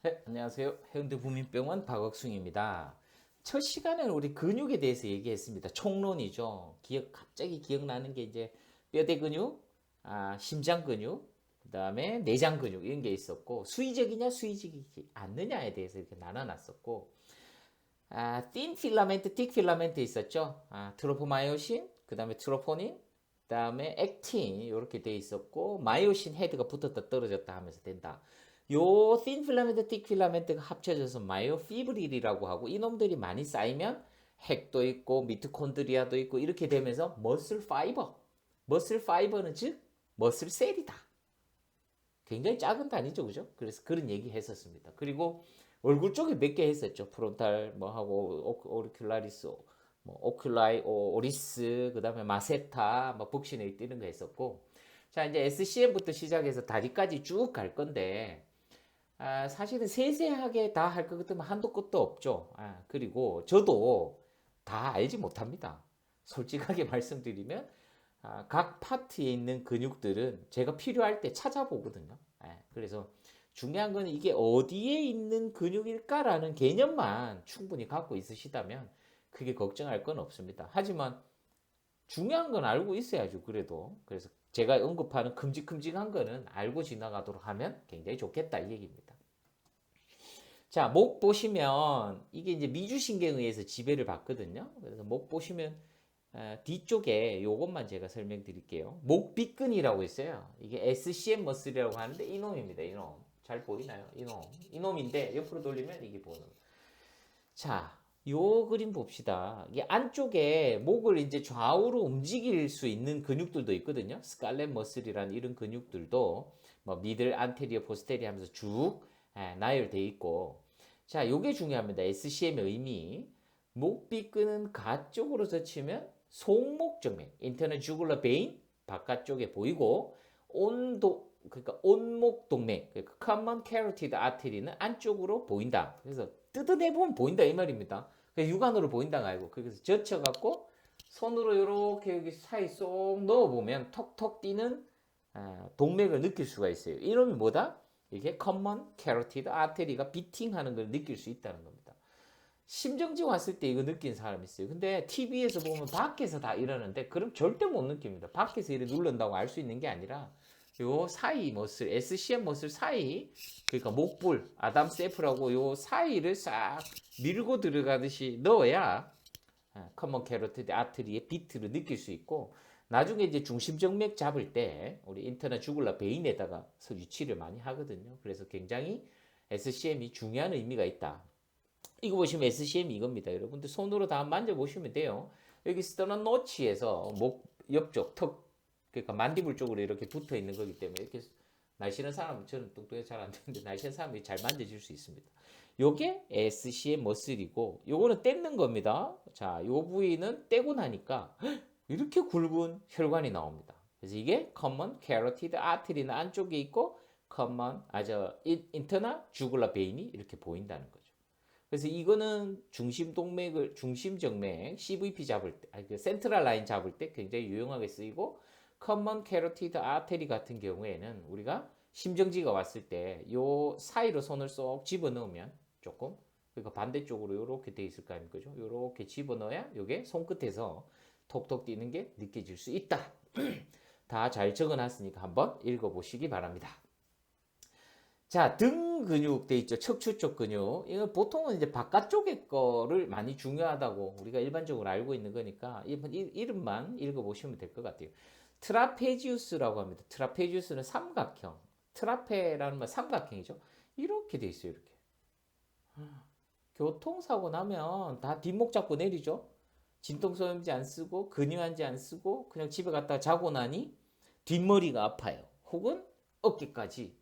네, 안녕하세요. 해운대 부민병원 박억순입니다. 첫 시간에는 우리 근육에 대해서 얘기했습니다. 총론이죠. 갑자기 기억나는 게 이제 뼈대 근육, 심장 근육, 그 다음에 내장 근육 이런 게 있었고 수의적이냐 수의적이지 않느냐에 대해서 이렇게 나눠놨었고 thin filament, thick filament 있었죠. 트로포마이오신, 그 다음에 트로포닌, 그 다음에 액틴 이렇게 돼 있었고 마이오신 헤드가 붙었다 떨어졌다 하면서 된다. 요 thin filament, thick filament가 합쳐져서 마이오피브릴이라고 하고 이놈들이 많이 쌓이면 핵도 있고 미토콘드리아도 있고 이렇게 되면서 머슬 파이버, 머슬 파이버는 즉 머슬 셀이다. 굉장히 작은 단위죠, 그죠? 그래서 그런 얘기 했었습니다. 그리고 얼굴 쪽에 몇 개 했었죠. 프론탈 뭐 하고 오리큘라리스, 뭐 오큘라이 오리스, 그다음에 마세타, 뭐 북신에 뛰는 거 했었고, 자 이제 SCM부터 시작해서 다리까지 쭉 갈 건데, 사실은 세세하게 다 할 것 같으면 한도 끝도 없죠. 그리고 저도 다 알지 못합니다. 솔직하게 말씀드리면 각 파트에 있는 근육들은 제가 필요할 때 찾아보거든요. 그래서 중요한 건 이게 어디에 있는 근육일까라는 개념만 충분히 갖고 있으시다면 크게 걱정할 건 없습니다. 하지만 중요한 건 알고 있어야죠. 그래도 그래서 제가 언급하는 큼직큼직한 거는 알고 지나가도록 하면 굉장히 좋겠다 이 얘기입니다. 자, 목 보시면 이게 이제 미주신경에 의해서 지배를 받거든요. 그래서 목 보시면 뒤쪽에 요것만 제가 설명드릴게요. 목 빗근이라고 있어요. 이게 SCM 머슬이라고 하는데 이놈입니다. 이놈. 잘 보이나요? 이놈. 이놈인데 옆으로 돌리면 이게 보는. 자, 요 그림 봅시다. 이게 안쪽에 목을 이제 좌우로 움직일 수 있는 근육들도 있거든요. 스칼렛 머슬이라는 이런 근육들도 뭐 미들 안테리어 포스테리어 하면서 쭉 나열돼 있고. 자, 요게 중요합니다. SCM의 의미. 목비끈은 가쪽으로 젖히면 송목 정맥, 인터널 주글러 베인 바깥쪽에 보이고 그러니까 온목 동맥, 그러니까 common carotid artery는 안쪽으로 보인다. 그래서 뜯어내 보면 보인다 이 말입니다. 육안으로 보인다가 아니고 그래서 젖혀갖고 손으로 이렇게 여기 사이 쏙 넣어보면 톡톡 뛰는 동맥을 느낄 수가 있어요. 이름이 뭐다? 이게 common carotid artery가 비팅하는 걸 느낄 수 있다는 겁니다. 심정지 왔을 때 이거 느낀 사람이 있어요. 근데 TV에서 보면 밖에서 다 이러는데 그럼 절대 못 느낍니다. 밖에서 이렇게 누른다고 알 수 있는 게 아니라 요 사이 머슬, SCM 머슬 사이, 그러니까 목불, 아담 세프라고 요 사이를 싹 밀고 들어가듯이 넣어야 커먼 캐로티드 아트리의 비트를 느낄 수 있고 나중에 이제 중심정맥 잡을 때 우리 인터나 주글라 베인에다가 위치를 많이 하거든요. 그래서 굉장히 SCM이 중요한 의미가 있다. 이거 보시면 SCM 이겁니다. 여러분들 손으로 다 만져보시면 돼요. 여기 스터너 노치에서 목 옆쪽 턱 그러니까 만디불 쪽으로 이렇게 붙어 있는 거기 때문에 이렇게 날씬한 사람은 저는 뚱뚱해서 잘 안 되는데 날씬한 사람이 잘 만져질 수 있습니다. 요게 SCM 머슬이고 요거는 떼는 겁니다. 자, 요 부위는 떼고 나니까 이렇게 굵은 혈관이 나옵니다. 그래서 이게 common carotid artery는 안쪽에 있고 common internal jugular vein이 이렇게 보인다는 거죠. 그래서 이거는 중심정맥, CVP 잡을 때, 그 센트럴 라인 잡을 때 굉장히 유용하게 쓰이고, 커먼 캐로티드 아테리 같은 경우에는 우리가 심정지가 왔을 때 요 사이로 손을 쏙 집어넣으면 조금, 그러니까 반대쪽으로 이렇게 돼 있을 거 아닙니까? 이렇게 집어넣어야 이게 손끝에서 톡톡 뛰는 게 느껴질 수 있다. 다 잘 적어놨으니까 한번 읽어보시기 바랍니다. 자, 등 근육 돼 있죠. 척추 쪽 근육. 이거 보통은 이제 바깥쪽의 거를 많이 중요하다고 우리가 일반적으로 알고 있는 거니까 이름만 읽어보시면 될 것 같아요. 트라페지우스라고 합니다. 트라페지우스는 삼각형. 트라페라는 말 삼각형이죠. 이렇게 돼 있어요. 이렇게. 교통사고 나면 다 뒷목 잡고 내리죠. 진통소염제 안 쓰고 근유한제 안 쓰고 그냥 집에 갔다 자고 나니 뒷머리가 아파요. 혹은 어깨까지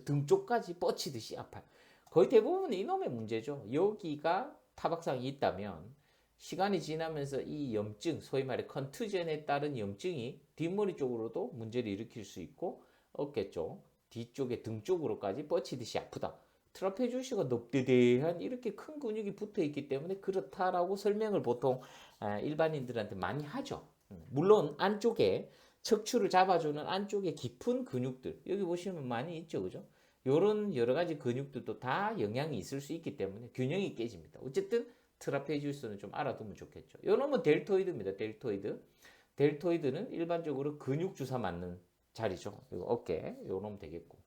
등 쪽까지 뻗치듯이 아파요. 거의 대부분 이놈의 문제죠. 여기가 타박상이 있다면 시간이 지나면서 이 염증, 소위 말해 컨투전에 따른 염증이 뒷머리 쪽으로도 문제를 일으킬 수 있고 어깨 쪽, 뒤쪽에 등 쪽으로까지 뻗치듯이 아프다. 트라페주시가 넙대대한 이렇게 큰 근육이 붙어 있기 때문에 그렇다라고 설명을 보통 일반인들한테 많이 하죠. 물론 안쪽에 척추를 잡아주는 안쪽에 깊은 근육들 여기 보시면 많이 있죠, 그죠? 요런 여러 가지 근육들도 다 영향이 있을 수 있기 때문에 균형이 깨집니다. 어쨌든 트라페지우스는 좀 알아두면 좋겠죠. 요놈은 델토이드입니다. 델토이드. 델토이드는 일반적으로 근육 주사 맞는 자리죠. 요 어깨 요놈 되겠고.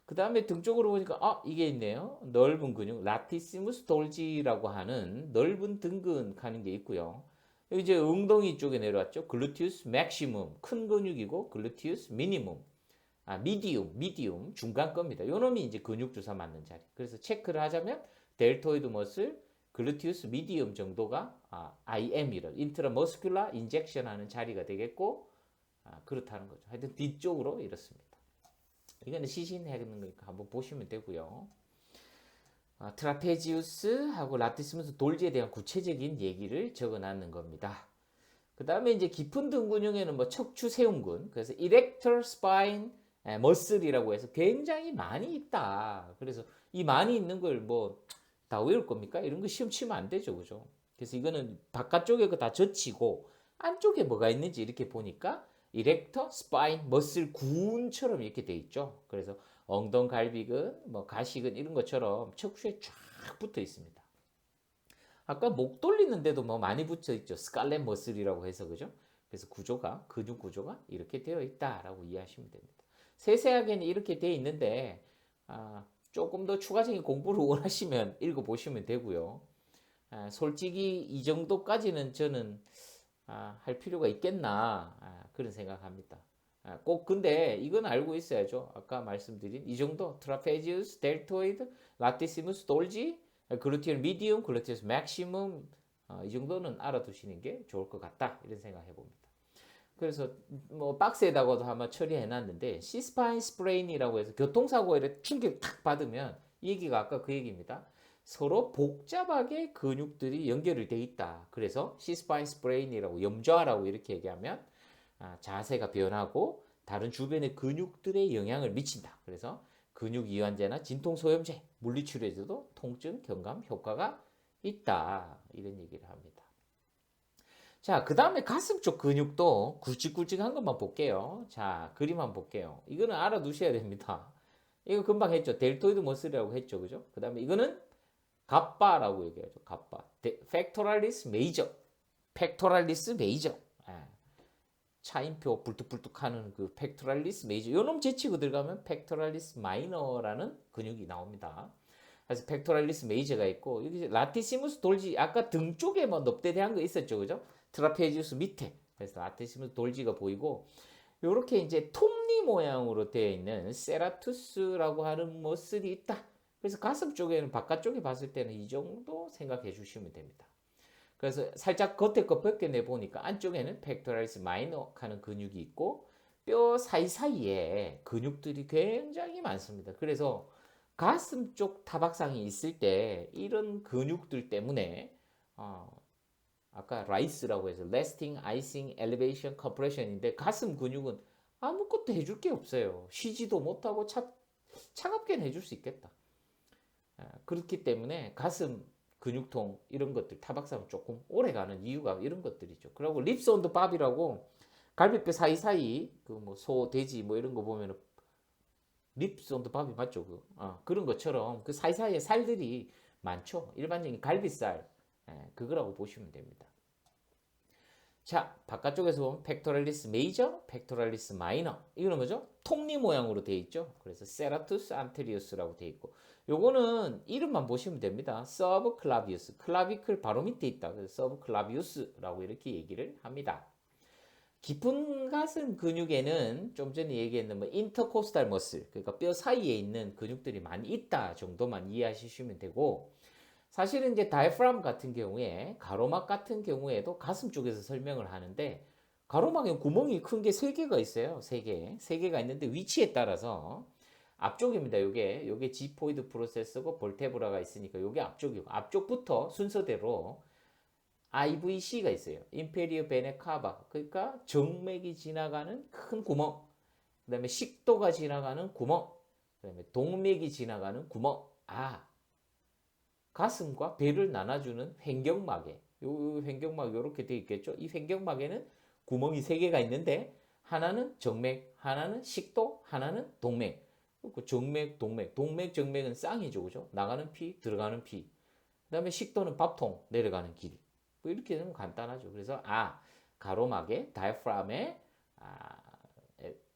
그 다음에 등 쪽으로 보니까 이게 있네요. 넓은 근육 라티시무스 돌지라고 하는 넓은 등근 하는 게 있고요. 이제 엉덩이 쪽에 내려왔죠. 글루티우스 맥시멈 큰 근육이고 글루티우스 미니멈 미디움 중간 겁니다. 요 놈이 이제 근육 주사 맞는 자리. 그래서 체크를 하자면 델토이드 머슬 글루티우스 미디움 정도가 IM이라 인트라머스큘라 인젝션 하는 자리가 되겠고 그렇다는 거죠. 하여튼 뒤쪽으로 이렇습니다. 이거는 시신해는 거니까 한번 보시면 되고요. 트라페지우스하고 라티시무스 돌지에 대한 구체적인 얘기를 적어놨는 겁니다. 그 다음에 이제 깊은 등 근육에는 뭐 척추 세움근, 그래서 이렉터 스파인 머슬이라고 해서 굉장히 많이 있다. 그래서 이 많이 있는 걸 뭐 다 외울 겁니까? 이런 거 시험 치면 안 되죠, 그죠? 그래서 이거는 바깥쪽에 다 젖히고 안쪽에 뭐가 있는지 이렇게 보니까 이렉터 스파인 머슬 군처럼 이렇게 돼 있죠. 그래서 엉덩갈비근, 뭐 가시근 이런 것처럼 척추에 쫙 붙어 있습니다. 아까 목 돌리는데도 뭐 많이 붙어 있죠. 스칼렛 머슬이라고 해서 그죠? 그래서 구조가 근육 구조가 이렇게 되어 있다라고 이해하시면 됩니다. 세세하게는 이렇게 되어 있는데 조금 더 추가적인 공부를 원하시면 읽어보시면 되고요. 솔직히 이 정도까지는 저는 할 필요가 있겠나 그런 생각합니다. 꼭 근데 이건 알고 있어야죠. 아까 말씀드린 이 정도 트라페지우스, 델토이드, 라티시무스 돌지, 글루티움 미디움, 글루티우스 맥시멈 이 정도는 알아두시는 게 좋을 것 같다 이런 생각해 봅니다. 그래서 뭐 박스에다가도 한번 처리해 놨는데 시스파인 스프레인이라고 해서 교통사고에 충격 탁 받으면 이 얘기가 아까 그 얘기입니다. 서로 복잡하게 근육들이 연결이 돼 있다. 그래서 시스파인 스프레인이라고 염좌라고 이렇게 얘기하면 자세가 변하고 다른 주변의 근육들에 영향을 미친다. 그래서 근육 이완제나 진통소염제, 물리치료제도 통증 경감 효과가 있다. 이런 얘기를 합니다. 자, 그 다음에 가슴 쪽 근육도 굵직굵직한 것만 볼게요. 자, 그림 한번 볼게요. 이거는 알아두셔야 됩니다. 이거 금방 했죠. 델토이드 머슬이라고 했죠. 그죠? 그 다음에 이거는 갑바라고 얘기하죠. 갑바. 팩토랄리스 메이저. 팩토랄리스 메이저. 차임표 불뚝불뚝 하는 그 팩토랄리스 메이저. 요놈 제치고 들어가면 팩토랄리스 마이너라는 근육이 나옵니다. 그래서 팩토랄리스 메이저가 있고 여기 라티시무스 돌지 아까 등 쪽에 뭐 넙대대한 거 있었죠. 그죠? 트라페지우스 밑에. 그래서 라티시무스 돌지가 보이고 요렇게 이제 톱니 모양으로 되어 있는 세라투스라고 하는 머슬이 있다. 그래서 가슴 쪽에는 바깥쪽에 봤을 때는 이 정도 생각해 주시면 됩니다. 그래서 살짝 겉에 거 벗겨내 보니까 안쪽에는 팩토랄리스 마이너 하는 근육이 있고 뼈 사이사이에 근육들이 굉장히 많습니다. 그래서 가슴 쪽 타박상이 있을 때 이런 근육들 때문에 아까 라이스라고 해서 Resting, Icing, Elevation, Compression인데 가슴 근육은 아무것도 해줄 게 없어요. 쉬지도 못하고 차갑게는 해줄 수 있겠다. 그렇기 때문에 가슴 근육통 이런 것들 타박상 조금 오래 가는 이유가 이런 것들이죠. 그리고 립스 온더 밥이라고 갈비뼈 사이사이 그 뭐 소, 돼지 뭐 이런 거 보면은 립스 온더 밥이 맞죠? 그런 것처럼 그 사이사이에 살들이 많죠. 일반적인 갈비살 그거라고 보시면 됩니다. 자, 바깥쪽에서 보면 팩토랄리스 메이저, 팩토랄리스 마이너. 이거는 뭐죠? 톱니 모양으로 되어 있죠. 그래서 세라투스 안테리우스라고 되어 있고 요거는 이름만 보시면 됩니다. 서브 클라비우스. 클라비클 바로 밑에 있다. 그래서 서브 클라비우스라고 이렇게 얘기를 합니다. 깊은 가슴 근육에는 좀 전에 얘기했는 뭐 인터코스탈 머슬, 그러니까 뼈 사이에 있는 근육들이 많이 있다 정도만 이해하시면 되고 사실은 이제 다이프람 같은 경우에 가로막 같은 경우에도 가슴 쪽에서 설명을 하는데 가로막에 구멍이 큰 게 3개가 있어요. 3개. 3개가 있는데 위치에 따라서 앞쪽입니다. 요게 지포이드 프로세서고 볼테브라가 있으니까 요게 앞쪽이고 앞쪽부터 순서대로 IVC가 있어요. 인페리어 베네 카바. 그러니까 정맥이 지나가는 큰 구멍. 그다음에 식도가 지나가는 구멍. 그다음에 동맥이 지나가는 구멍. 가슴과 배를 나눠주는 횡격막에 요 횡격막 이렇게 되어 있겠죠. 이 횡격막에는 구멍이 3개가 있는데 하나는 정맥, 하나는 식도, 하나는 동맥. 그 정맥, 동맥, 동맥, 정맥은 쌍이죠, 그죠? 나가는 피, 들어가는 피. 그다음에 식도는 밥통 내려가는 길이. 뭐 이렇게 되면 간단하죠. 그래서 가로막에 다이프람에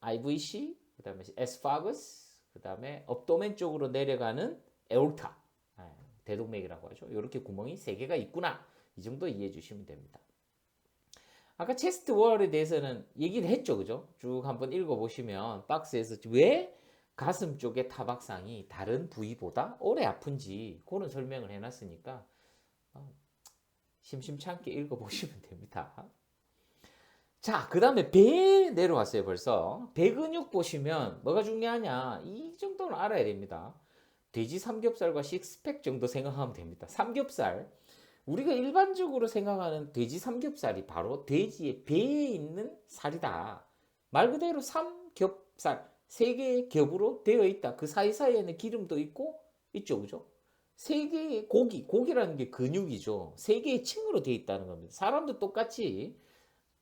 IVC, 그다음에 에스파거스, 그다음에 업도멘 쪽으로 내려가는 에올타, 대동맥이라고 하죠. 이렇게 구멍이 세 개가 있구나. 이 정도 이해해 주시면 됩니다. 아까 체스트 월에 대해서는 얘기를 했죠, 그죠? 쭉 한번 읽어보시면 박스에서 왜 가슴 쪽의 타박상이 다른 부위보다 오래 아픈지 그런 설명을 해놨으니까 심심찮게 읽어보시면 됩니다. 자, 그 다음에 배 내려왔어요, 벌써. 배 근육 보시면 뭐가 중요하냐? 이 정도는 알아야 됩니다. 돼지 삼겹살과 식스팩 정도 생각하면 됩니다. 삼겹살. 우리가 일반적으로 생각하는 돼지 삼겹살이 바로 돼지의 배에 있는 살이다. 말 그대로 삼겹살. 세 개의 겹으로 되어 있다. 그 사이사이에는 기름도 있고, 있죠, 그죠? 세 개의 고기라는 게 근육이죠. 세 개의 층으로 되어 있다는 겁니다. 사람도 똑같이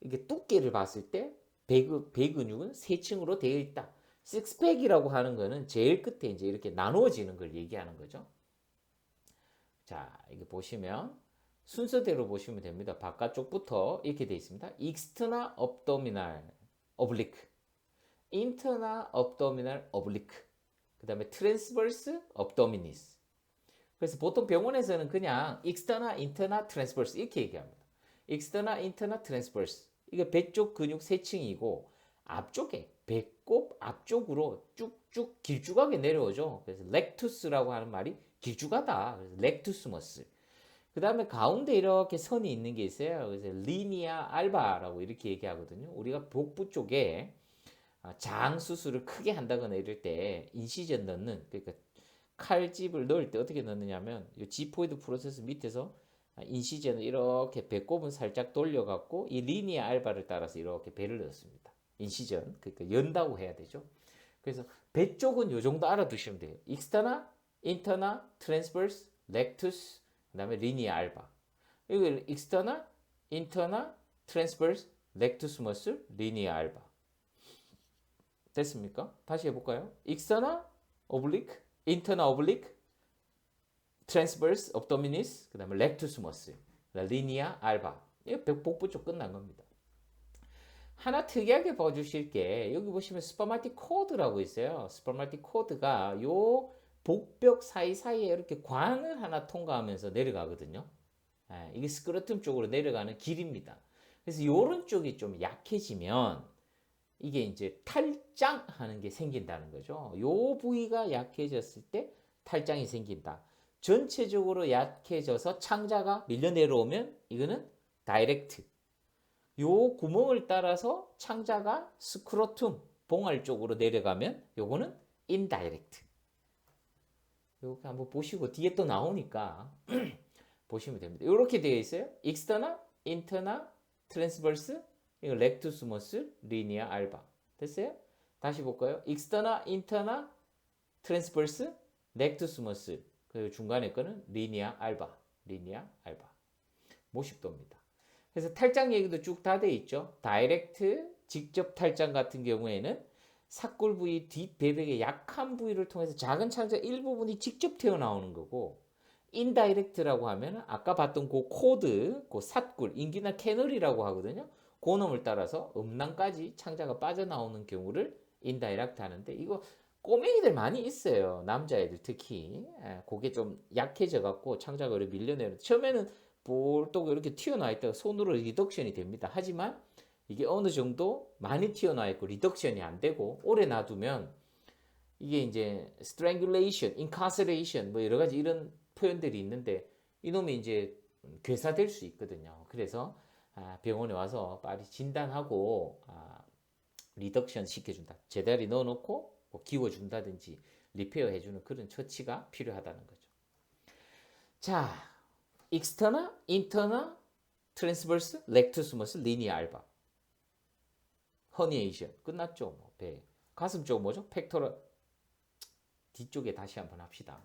이게 두께를 봤을 때 배 근육은 세 층으로 되어 있다. 식스팩이라고 하는 거는 제일 끝에 이제 이렇게 나누어지는 걸 얘기하는 거죠. 자, 이거 보시면 순서대로 보시면 됩니다. 바깥쪽부터 이렇게 되어 있습니다. 익스터나 업도미널 오블리크, 인터나 업도미널 오블리크, 그 다음에 트랜스버스 업도미니스. 그래서 보통 병원에서는 그냥 익스터나 인터나 트랜스버스 이렇게 얘기합니다. 익스터나 인터나 트랜스버스. 이게 배 쪽 근육 세 층이고 앞쪽에 배꼽 앞쪽으로 쭉쭉 길쭉하게 내려오죠. 그래서 렉투스라고 하는 말이 길쭉하다. 그래서 렉투스 머슬. 그 다음에 가운데 이렇게 선이 있는 게 있어요. 그래서 리니아 알바라고 이렇게 얘기하거든요. 우리가 복부 쪽에 장 수술을 크게 한다거나 이럴 때 인시전 넣는, 그러니까 칼집을 넣을 때 어떻게 넣느냐면 이 지포이드 프로세스 밑에서 인시전을 이렇게 배꼽은 살짝 돌려갖고 이 리니아 알바를 따라서 이렇게 배를 넣습니다. 인시전, 그러니까 연다고 해야 되죠. 그래서 배 쪽은 이 정도 알아두시면 돼요. 익스터나, 인터나, 트랜스버스, 렉투스, 그 다음에 리니아 알바. 이거 익스터나, 인터나, 트랜스버스, 렉투스 머슬, 리니아 알바. 됐습니까? 다시 해볼까요? 익스터나, 오블리크, 인터나 오블리크, 트랜스버스 업도미니스, 그 다음에 렉투스 머슬, 리니아 알바. 이거 복부 쪽 끝난 겁니다. 하나 특이하게 봐주실 게 여기 보시면 스퍼마틱 코드라고 있어요. 스퍼마틱 코드가 요 복벽 사이사이에 이렇게 관을 하나 통과하면서 내려가거든요. 이게 스크러tum 쪽으로 내려가는 길입니다. 그래서 요런 쪽이 좀 약해지면 이게 이제 탈장하는 게 생긴다는 거죠. 요 부위가 약해졌을 때 탈장이 생긴다. 전체적으로 약해져서 창자가 밀려 내려오면 이거는 다이렉트. 요 구멍을 따라서 창자가 스크로툼, 봉알 쪽으로 내려가면 요거는 인다이렉트. 요거 한번 보시고 뒤에 또 나오니까 보시면 됩니다. 이렇게 되어 있어요. 익스터나, 인터나, 트랜스버스, 이거 렉투스 머슬, 리니아 알바. 됐어요? 다시 볼까요? 익스터나, 인터나, 트랜스버스, 렉투스 머슬. 그 중간에 거는 리니아 알바. 리니아 알바. 모식도입니다. 그래서 탈장 얘기도 쭉 다 돼 있죠. 다이렉트, 직접 탈장 같은 경우에는 사골 부위 뒷배백의 약한 부위를 통해서 작은 창자 일부분이 직접 튀어나오는 거고, 인다이렉트라고 하면 아까 봤던 그 코드, 그 삿골, 인기나 캐널이라고 하거든요. 그 놈을 따라서 음낭까지 창자가 빠져나오는 경우를 인다이렉트 하는데, 이거 꼬맹이들 많이 있어요. 남자애들 특히. 그게 좀 약해져 갖고 창자가 이렇게 밀려내는. 처음에는 볼록 이렇게 튀어나와 있다가 손으로 리덕션이 됩니다. 하지만 이게 어느 정도 많이 튀어나와 있고 리덕션이 안 되고 오래 놔두면 이게 이제 strangulation, incarceration 뭐 여러 가지 이런 표현들이 있는데 이놈이 이제 괴사될 수 있거든요. 그래서 병원에 와서 빨리 진단하고 리덕션 시켜준다. 제자리 넣어놓고 뭐 기워준다든지 리페어 해주는 그런 처치가 필요하다는 거죠. 자, 익스터나, 인터나, 트랜스버스, 렉투스 머슬, 리니아 알바. 허니에이션 끝났죠. 뭐, 배. 가슴 쪽 뭐죠? 팩토럴. 뒤쪽에 다시 한번 합시다.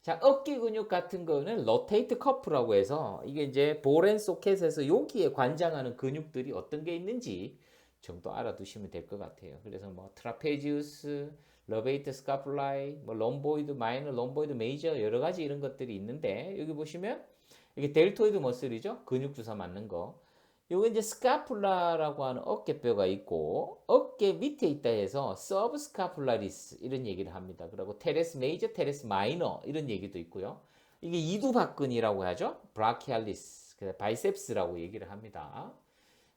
자, 어깨 근육 같은 거는 로테이트 커프라고 해서 이게 이제 볼앤 소켓에서 여기에 관장하는 근육들이 어떤 게 있는지 정도 알아두시면 될 것 같아요. 그래서 뭐 트라페지우스, 러베이트 스카플라이, 뭐 롬보이드 마이너, 롬보이드 메이저 여러 가지 이런 것들이 있는데 여기 보시면 이게 델토이드 머슬이죠. 근육 주사 맞는 거. 요거 이제 스카플라라고 하는 어깨뼈가 있고 어깨 밑에 있다 해서 서브스카플라리스 이런 얘기를 합니다. 그리고 테레스 메이저, 테레스 마이너 이런 얘기도 있고요. 이게 이두박근이라고 하죠. 브라키알리스, 바이셉스라고 얘기를 합니다.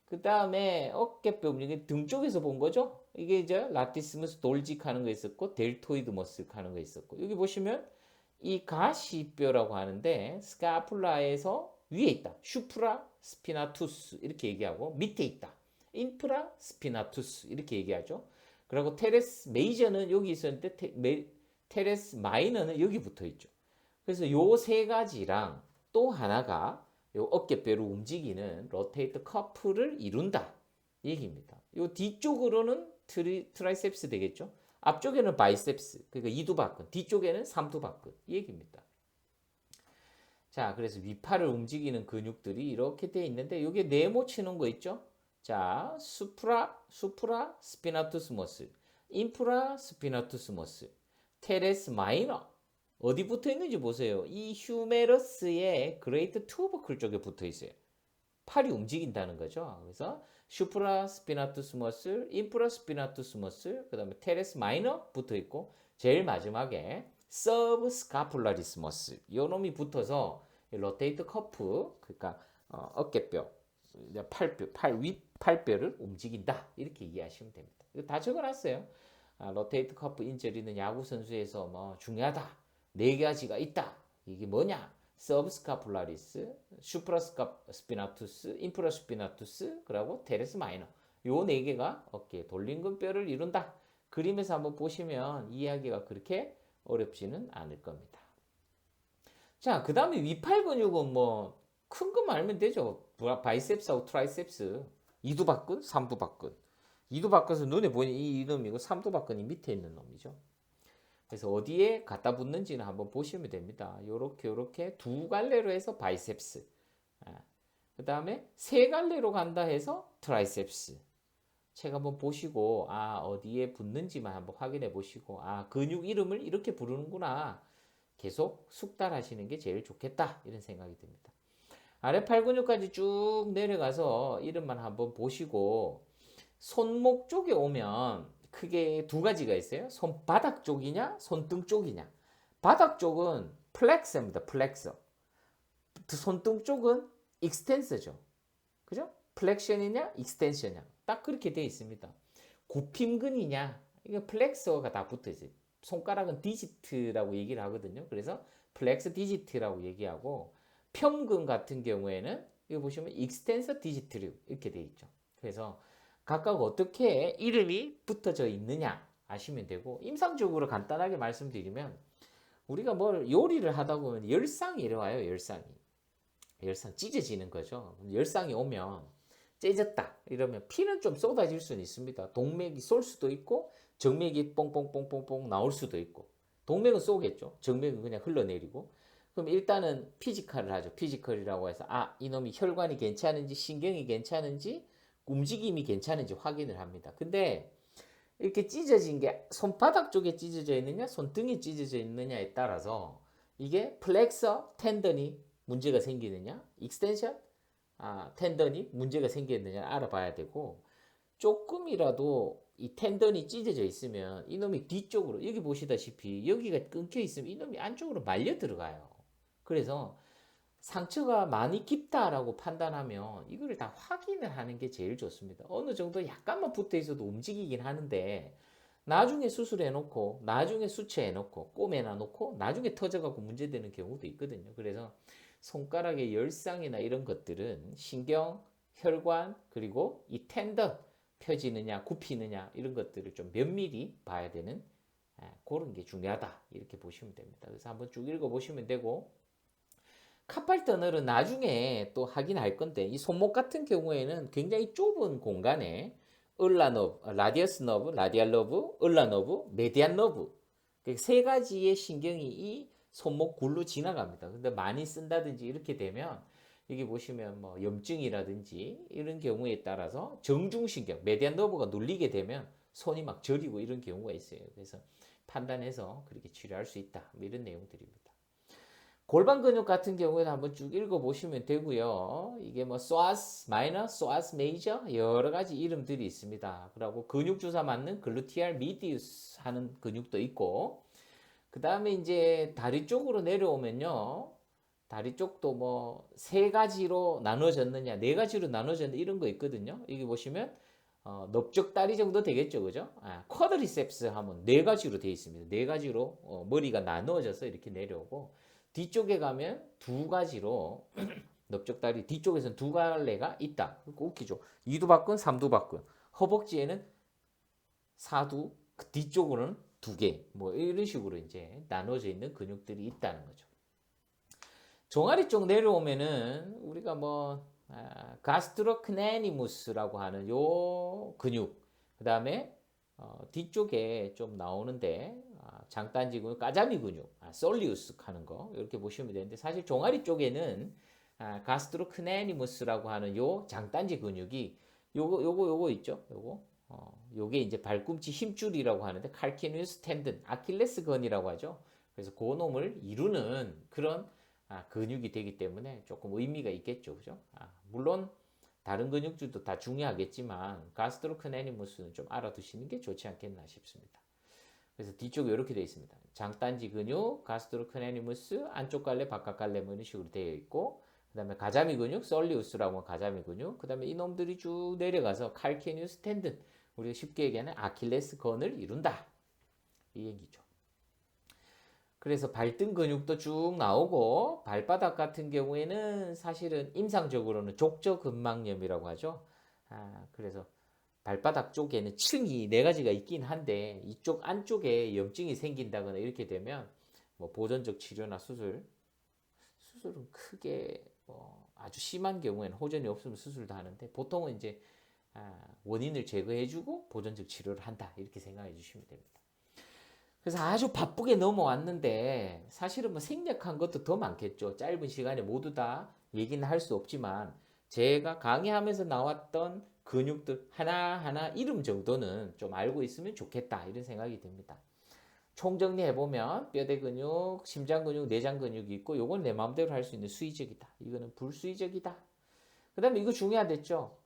그 다음에 어깨뼈 이게 등 쪽에서 본 거죠. 이게 이제 라티스무스 돌직 하는 거 있었고 델토이드 머슬 하는 거 있었고 여기 보시면 이 가시뼈라고 하는데 스카플라에서 위에 있다. 슈프라 스피나투스 이렇게 얘기하고 밑에 있다. 인프라 스피나투스 이렇게 얘기하죠. 그리고 테레스 메이저는 여기 있었는데 테레스 마이너는 여기 붙어 있죠. 그래서 요 세 가지랑 또 하나가 요 어깨뼈를 움직이는 로테이트 커프를 이룬다 얘기입니다. 요 뒤쪽으로는 트라이셉스 되겠죠. 앞쪽에는 바이셉스, 그러니까 이두박근, 뒤쪽에는 삼두박근 이 얘기입니다. 자, 그래서 위팔을 움직이는 근육들이 이렇게 돼 있는데 이게 네모 치는 거 있죠? 자, 수프라 스피나투스 머슬, 인프라 스피나투스 머슬, 테레스 마이너 어디 붙어 있는지 보세요. 이 휴메러스의 그레이트 투버클 쪽에 붙어 있어요. 팔이 움직인다는 거죠. 그래서 슈프라 스피나투스 머슬, 인프라 스피나투스 머슬, 그 다음에 테레스 마이너 붙어 있고 제일 마지막에 서브 스카플라리스 머슬 요 놈이 붙어서 로테이트 커프 그러니까 어깨뼈, 팔뼈를 움직인다 이렇게 이해하시면 됩니다. 이거 다 적어놨어요. 로테이트 커프 인저리는 야구 선수에서 뭐 중요하다. 네 가지가 있다. 이게 뭐냐? 서브스카플라리스, 슈프라스피나투스, 인프라스피나투스, 그리고 테레스 마이너. 요 네 개가 어깨 돌림근뼈를 이룬다. 그림에서 한번 보시면 이해하기가 그렇게 어렵지는 않을 겁니다. 자, 그 다음에 위팔 근육은 뭐 큰 것만 알면 되죠. 바이셉스하고 트라이셉스, 이두박근, 삼두박근. 이두박근은 눈에 보이는 이 이름이고 삼두박근이 밑에 있는 놈이죠. 그래서 어디에 갖다 붙는지는 한번 보시면 됩니다. 요렇게 두 갈래로 해서 바이셉스. 그 다음에 세 갈래로 간다 해서 트라이셉스. 책 한번 보시고 어디에 붙는지만 한번 확인해 보시고 근육 이름을 이렇게 부르는구나. 계속 숙달하시는 게 제일 좋겠다. 이런 생각이 듭니다. 아래 팔 근육까지 쭉 내려가서 이름만 한번 보시고 손목 쪽에 오면 크게 두 가지가 있어요. 손바닥 쪽이냐, 손등 쪽이냐. 바닥 쪽은 플렉서입니다. 플렉서. 손등 쪽은 익스텐서죠. 그죠? 플렉션이냐, 익스텐션이냐. 딱 그렇게 되어 있습니다. 굽힘근이냐, 이거 플렉서가 다 붙어 있어요. 손가락은 디지트라고 얘기를 하거든요. 그래서 플렉스 디지트라고 얘기하고 평근 같은 경우에는 이거 보시면 익스텐서 디지트 이렇게 되어 있죠. 그래서 각각 어떻게 이름이 붙어져 있느냐 아시면 되고 임상적으로 간단하게 말씀드리면 우리가 뭘 요리를 하다 보면 열상이 이래와요. 열상 찢어지는 거죠. 열상이 오면 찢었다 이러면 피는 좀 쏟아질 수는 있습니다. 동맥이 쏠 수도 있고 정맥이 뽕뽕뽕뽕뽕 나올 수도 있고 동맥은 쏘겠죠. 정맥은 그냥 흘러내리고 그럼 일단은 피지컬을 하죠. 피지컬이라고 해서 이놈이 혈관이 괜찮은지 신경이 괜찮은지 움직임이 괜찮은지 확인을 합니다. 근데 이렇게 찢어진 게 손바닥 쪽에 찢어져 있느냐 손등에 찢어져 있느냐에 따라서 이게 플렉서 텐던이 문제가 생기느냐 익스텐션 텐던이 문제가 생기느냐 알아봐야 되고 조금이라도 이 텐던이 찢어져 있으면 이놈이 뒤쪽으로 여기 보시다시피 여기가 끊겨 있으면 이놈이 안쪽으로 말려 들어가요. 그래서 상처가 많이 깊다라고 판단하면 이거를 다 확인을 하는 게 제일 좋습니다. 어느 정도 약간만 붙어 있어도 움직이긴 하는데 나중에 수술해 놓고 나중에 수치해 놓고 꼬매나 놓고 나중에 터져갖고 문제되는 경우도 있거든요. 그래서 손가락의 열상이나 이런 것들은 신경, 혈관 그리고 이 텐던 펴지느냐 굽히느냐 이런 것들을 좀 면밀히 봐야 되는 그런 게 중요하다 이렇게 보시면 됩니다. 그래서 한번 쭉 읽어보시면 되고 카팔 터널은 나중에 또 하긴 할 건데 이 손목 같은 경우에는 굉장히 좁은 공간에 을라너브, 라디어스 너브, 라디알 너브, 을라너브, 메디안 너브 세 가지의 신경이 이 손목 굴로 지나갑니다. 근데 많이 쓴다든지 이렇게 되면 여기 보시면 뭐 염증이라든지 이런 경우에 따라서 정중신경, 메디안 너브가 눌리게 되면 손이 막 저리고 이런 경우가 있어요. 그래서 판단해서 그렇게 치료할 수 있다. 뭐 이런 내용들입니다. 골반 근육 같은 경우에는 한번 쭉 읽어보시면 되고요. 이게 뭐 psoas minor, psoas major 여러 가지 이름들이 있습니다. 그리고 근육 주사 맞는 글루티알 미디우스 하는 근육도 있고, 그 다음에 이제 다리 쪽으로 내려오면요. 다리 쪽도 뭐 세 가지로 나눠졌느냐, 네 가지로 나눠졌느냐 이런 거 있거든요. 여기 보시면 넓적 다리 정도 되겠죠, 그죠? 쿼드리셉스 하면 네 가지로 되어 있습니다. 네 가지로 머리가 나누어져서 이렇게 내려오고, 뒤쪽에 가면 두 가지로 넓적 다리 뒤쪽에서는 두 갈래가 있다. 웃기죠? 이두박근, 삼두박근. 허벅지에는 사두, 그 뒤쪽으로는 두 개. 뭐 이런 식으로 이제 나눠져 있는 근육들이 있다는 거죠. 종아리 쪽 내려오면은 우리가 뭐 가스트로크네니무스라고 하는 요 근육, 그 다음에 뒤쪽에 좀 나오는데 장단지 근육, 까자미 근육, 솔리우스 하는 거 이렇게 보시면 되는데, 사실 종아리 쪽에는 가스트로크네니무스라고 하는 요 장단지 근육이 요거 있죠. 요게 이제 발꿈치 힘줄이라고 하는데 칼키니우스 텐든, 아킬레스건이라고 하죠. 그래서 그 놈을 이루는 그런 근육이 되기 때문에 조금 의미가 있겠죠, 그죠? 물론 다른 근육들도 다 중요하겠지만 가스트로크네니무스는 좀 알아두시는 게 좋지 않겠나 싶습니다. 그래서 뒤쪽에 이렇게 되어 있습니다. 장단지 근육, 가스트로크네니무스, 안쪽 갈래, 바깥 갈래 뭐 이런 식으로 되어 있고, 그 다음에 가자미 근육, 솔리우스라고 하는 가자미 근육, 그 다음에 이놈들이 쭉 내려가서 칼케니우스 텐든, 우리가 쉽게 얘기하는 아킬레스건을 이룬다. 이 얘기죠. 그래서 발등 근육도 쭉 나오고, 발바닥 같은 경우에는 사실은 임상적으로는 족저근막염이라고 하죠. 그래서 발바닥 쪽에는 층이 네 가지가 있긴 한데, 이쪽 안쪽에 염증이 생긴다거나 이렇게 되면 뭐 보존적 치료나 수술은 크게 아주 심한 경우에는 호전이 없으면 수술도 하는데, 보통은 이제 원인을 제거해주고 보존적 치료를 한다 이렇게 생각해 주시면 됩니다. 그래서 아주 바쁘게 넘어왔는데 사실은 뭐 생략한 것도 더 많겠죠. 짧은 시간에 모두 다 얘기는 할 수 없지만 제가 강의하면서 나왔던 근육들 하나하나 이름 정도는 좀 알고 있으면 좋겠다 이런 생각이 듭니다. 총정리해보면 뼈대 근육, 심장 근육, 내장 근육이 있고, 요건 내 마음대로 할 수 있는 수의적이다. 이거는 불수의적이다. 그 다음에 이거 중요하댔죠.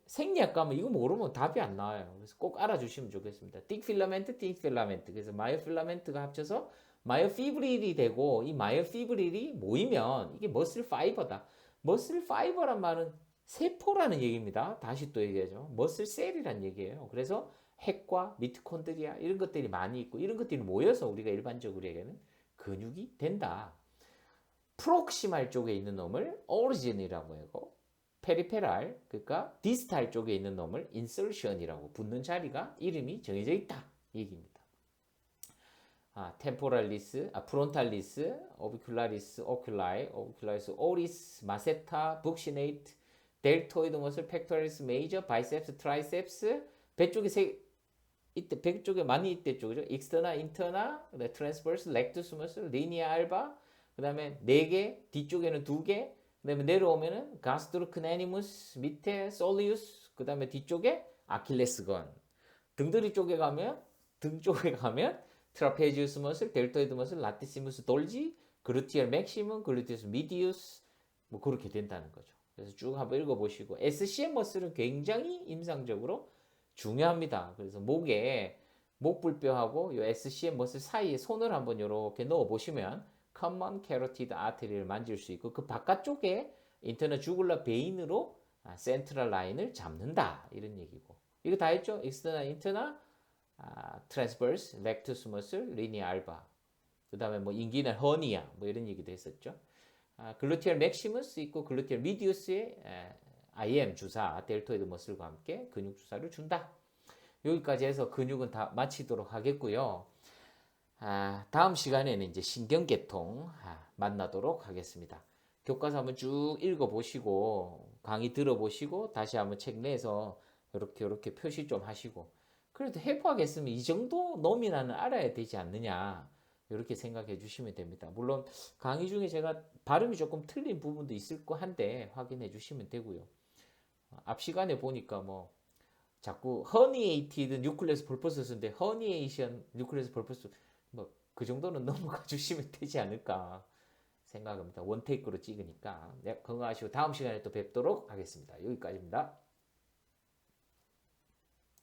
생리학 가면 이거 모르면 답이 안 나와요. 그래서 꼭 알아주시면 좋겠습니다. 틱 필라멘트, 틱 필라멘트. 그래서 마이오필라멘트가 합쳐서 마이오피브릴이 되고, 이 마이오피브릴이 모이면 이게 머슬 파이버다. 머슬 파이버란 말은 세포라는 얘기입니다. 다시 또 얘기하죠. 머슬 셀이란 얘기예요. 그래서 핵과 미토콘드리아 이런 것들이 많이 있고, 이런 것들이 모여서 우리가 일반적으로 얘기하는 근육이 된다. 프록시말 쪽에 있는 놈을 오리진이라고 하고, 페리페랄, 그러니까 디스탈 쪽에 있는 놈을 인설션이라고, 붙는 자리가 이름이 정해져 있다 얘기입니다. 템포랄리스, 프론탈리스, 오비큘라리스, 오큘라이, 오비큘라리스, 오리스, 마세타, 북시네이트, 델토이드 머슬, 팩토리스 메이저, 바이셉스, 트라이셉스. 배 쪽에 이때 배 쪽에 많이 있댔죠, 그죠? 익스터나, 인터나, 트랜스버스, 렉투스 머슬, 리니아 알바, 그 다음에 4개, 뒤쪽에는 2개, 그 다음에 내려오면은 가스트로크네니무스, 밑에 솔리우스, 그 다음에 뒤쪽에 아킬레스건. 등 쪽에 가면 트라페지우스 머슬, 델토이드 머슬, 라티시무스 돌지, 글루티얼 맥시멈, 글루티우스 미디우스, 뭐 그렇게 된다는 거죠. 그래서 쭉 한번 읽어보시고, SCM 머슬은 굉장히 임상적으로 중요합니다. 그래서 목불뼈하고 이 SCM 머슬 사이에 손을 한번 이렇게 넣어 보시면 common carotid artery를 만질 수 있고, 그 바깥쪽에 인터널 주굴러 베인으로 센트럴 라인을 잡는다 이런 얘기고, 이거 다 했죠? 익스터널, 인터널, 트랜스버스, 렉투스 머슬, 리니아 알바, 그 다음에 뭐 인기널 허니아 뭐 이런 얘기도 했었죠. 글루티얼 맥시무스 있고 글루티얼 미디우스에 IM 주사, 델토이드 머슬과 함께 근육 주사를 준다. 여기까지 해서 근육은 다 마치도록 하겠고요. 다음 시간에는 이제 신경계통 만나도록 하겠습니다. 교과서 한번 쭉 읽어보시고, 강의 들어보시고, 다시 한번 책 내서 이렇게 표시 좀 하시고, 그래도 해부하겠으면 이 정도 놈이나는 알아야 되지 않느냐, 이렇게 생각해 주시면 됩니다. 물론 강의 중에 제가 발음이 조금 틀린 부분도 있을 거 한데 확인해 주시면 되고요. 앞 시간에 보니까 뭐 자꾸 허니에이티드 뉴클레스 볼퍼스인데 허니에이션 뉴클레스 볼퍼스 뭐 그 정도는 넘어가 주시면 되지 않을까 생각합니다. 원테이크로 찍으니까. 네, 건강하시고 다음 시간에 또 뵙도록 하겠습니다. 여기까지입니다.